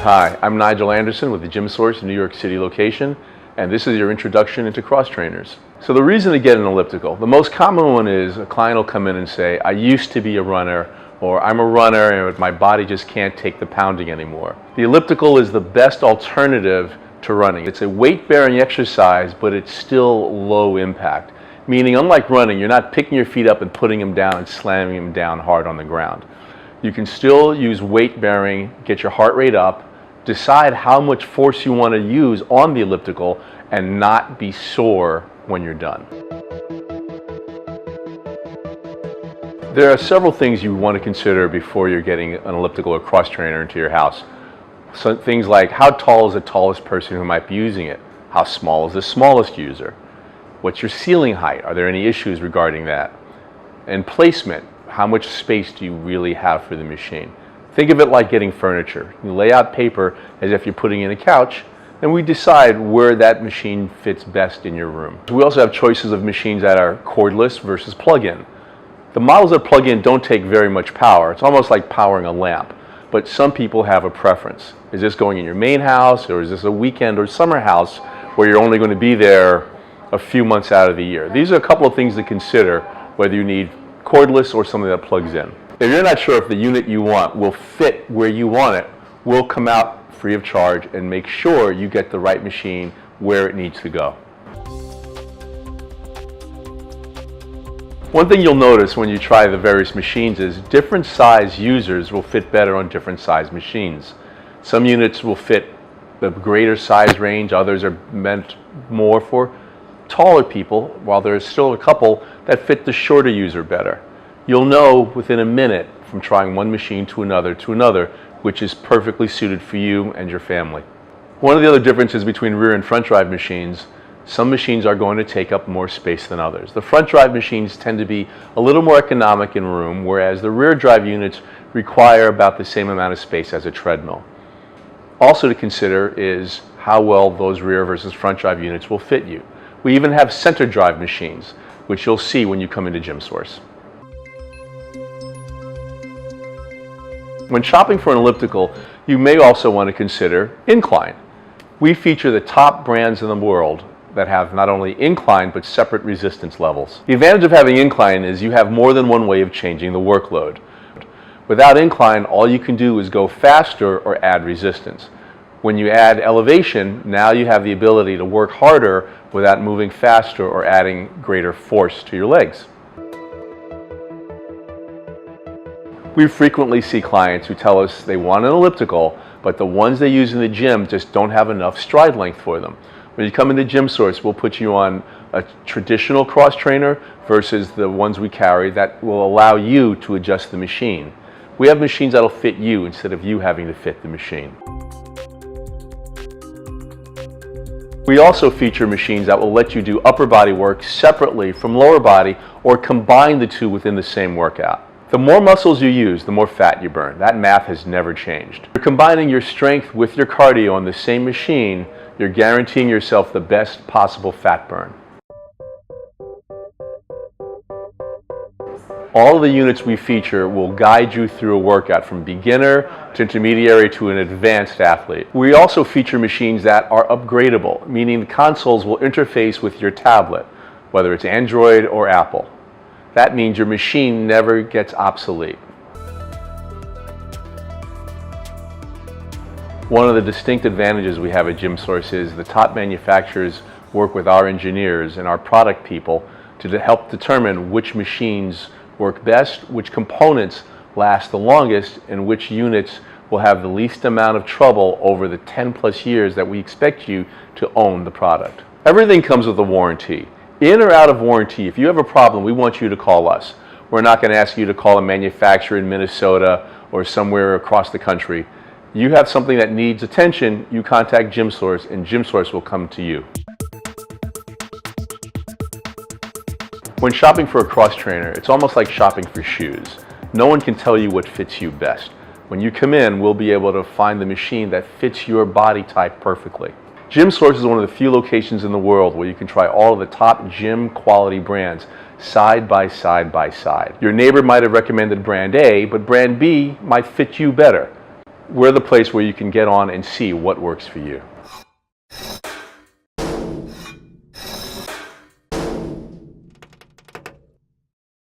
Hi, I'm Nigel Anderson with the Gym Source New York City location, and this is your introduction into cross trainers. So the reason to get an elliptical, the most common one is a client will come in and say, I used to be a runner, or I'm a runner and my body just can't take the pounding anymore. The elliptical is the best alternative to running. It's a weight-bearing exercise, but it's still low impact. Meaning, unlike running, you're not picking your feet up and putting them down and slamming them down hard on the ground. You can still use weight-bearing, get your heart rate up, decide how much force you want to use on the elliptical, and not be sore when you're done. There are several things you want to consider before you're getting an elliptical or cross trainer into your house. So things like, how tall is the tallest person who might be using it? How small is the smallest user? What's your ceiling height? Are there any issues regarding that? And placement, how much space do you really have for the machine? Think of it like getting furniture. You lay out paper as if you're putting in a couch, and we decide where that machine fits best in your room. We also have choices of machines that are cordless versus plug-in. The models that plug in don't take very much power. It's almost like powering a lamp, but some people have a preference. Is this going in your main house, or is this a weekend or summer house where you're only going to be there a few months out of the year? These are a couple of things to consider, whether you need cordless or something that plugs in. If you're not sure if the unit you want will fit where you want it, we'll come out free of charge and make sure you get the right machine where it needs to go. One thing you'll notice when you try the various machines is different size users will fit better on different size machines. Some units will fit the greater size range, others are meant more for taller people, while there's still a couple that fit the shorter user better. You'll know within a minute from trying one machine to another, which is perfectly suited for you and your family. One of the other differences between rear and front drive machines, some machines are going to take up more space than others. The front drive machines tend to be a little more economic in room, whereas the rear drive units require about the same amount of space as a treadmill. Also to consider is how well those rear versus front drive units will fit you. We even have center drive machines, which you'll see when you come into Gym Source. When shopping for an elliptical, you may also want to consider INCLINE. We feature the top brands in the world that have not only INCLINE but separate resistance levels. The advantage of having INCLINE is you have more than one way of changing the workload. Without INCLINE, all you can do is go faster or add resistance. When you add elevation, now you have the ability to work harder without moving faster or adding greater force to your legs. We frequently see clients who tell us they want an elliptical, but the ones they use in the gym just don't have enough stride length for them. When you come into Gym Source, we'll put you on a traditional cross trainer versus the ones we carry that will allow you to adjust the machine. We have machines that'll fit you instead of you having to fit the machine. We also feature machines that will let you do upper body work separately from lower body or combine the two within the same workout. The more muscles you use, the more fat you burn. That math has never changed. You're combining your strength with your cardio on the same machine, you're guaranteeing yourself the best possible fat burn. All of the units we feature will guide you through a workout from beginner to intermediary to an advanced athlete. We also feature machines that are upgradable, meaning the consoles will interface with your tablet, whether it's Android or Apple. That means your machine never gets obsolete. One of the distinct advantages we have at Gym Source is the top manufacturers work with our engineers and our product people to help determine which machines work best, which components last the longest, and which units will have the least amount of trouble over the 10+ years that we expect you to own the product. Everything comes with a warranty. In or out of warranty, if you have a problem, we want you to call us. We're not going to ask you to call a manufacturer in Minnesota or somewhere across the country. You have something that needs attention, you contact Gym Source, and Gym Source will come to you. When shopping for a cross trainer, it's almost like shopping for shoes. No one can tell you what fits you best. When you come in, we'll be able to find the machine that fits your body type perfectly. Gym Source is one of the few locations in the world where you can try all of the top gym quality brands side by side by side. Your neighbor might have recommended brand A, but brand B might fit you better. we're the place where you can get on and see what works for you.